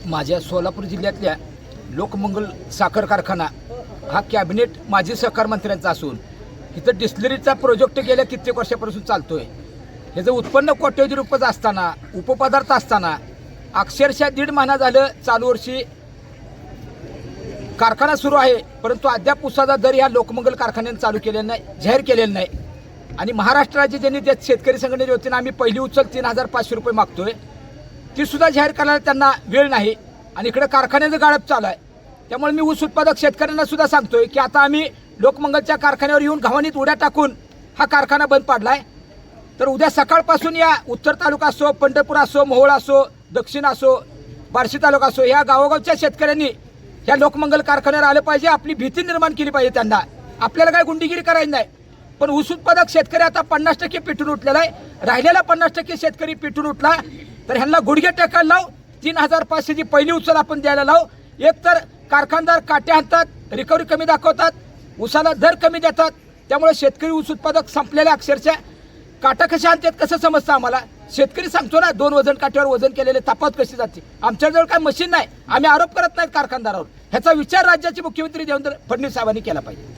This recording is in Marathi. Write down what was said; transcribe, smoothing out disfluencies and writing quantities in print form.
माझ्या सोलापूर जिल्ह्यातल्या लोकमंगल साखर कारखाना हा कॅबिनेट माजी सहकार मंत्र्यांचा असून इथं डिस्टिलरीचा प्रोजेक्ट गेल्या कित्येक वर्षापासून चालतोय। ह्याचं उत्पन्न कोट्यवधी रुपयाचं असताना उपपदार्थ असताना अक्षरशः 1.5 महिना झालं चालू वर्षी कारखाना सुरू आहे, परंतु अद्याप उसाचा दर ह्या लोकमंगल कारखान्याने चालू केलेला नाही, जाहीर केलेला नाही। आणि महाराष्ट्र राज्य ज्यांनी त्या शेतकरी संघटनेच्या वतीनं आम्ही पहिली उचल 3,500 रुपये मागतोय, ती सुद्धा जाहीर करायला त्यांना वेळ नाही। आणि इकडे कारखान्याचं गाळप चालू आहे। त्यामुळे मी ऊस उत्पादक शेतकऱ्यांना सुद्धा सांगतोय की आता आम्ही लोकमंगलच्या कारखान्यावर येऊन घावणीत उड्या टाकून हा कारखाना बंद पाडलाय। तर उद्या सकाळपासून या उत्तर तालुका असो, पंढरपूर असो, मोहोळ असो, दक्षिण असो, बार्शी तालुका असो, या गावोगावच्या शेतकऱ्यांनी या लोकमंगल कारखान्यावर आलं पाहिजे, आपली भीती निर्माण केली पाहिजे। त्यांना आपल्याला काय गुंडगिरी करायची नाही, पण ऊस उत्पादक शेतकरी आता 50% पेटून उठलेला आहे। राहिलेला 50% शेतकरी पेटून उठला तर ह्यांना गुडघे टेकायला लाव, 3,500 ची पहिली उचल आपण द्यायला लाव। एक तर कारखानदार काट्या आणतात, रिकव्हरी कमी दाखवतात, ऊसाला दर कमी देतात, त्यामुळे शेतकरी ऊस उत्पादक संपलेल्या अक्षरशः काटा कशा आणतात कसं समजतं आम्हाला। शेतकरी सांगतो ना 2 वजन काट्यावर वजन केलेले तपास कशी जाते। आमच्याजवळ काय मशीन नाही, आम्ही आरोप करत नाहीत कारखानदारावर। ह्याचा विचार राज्याचे मुख्यमंत्री देवेंद्र फडणवीस साहेबांनी केला पाहिजे।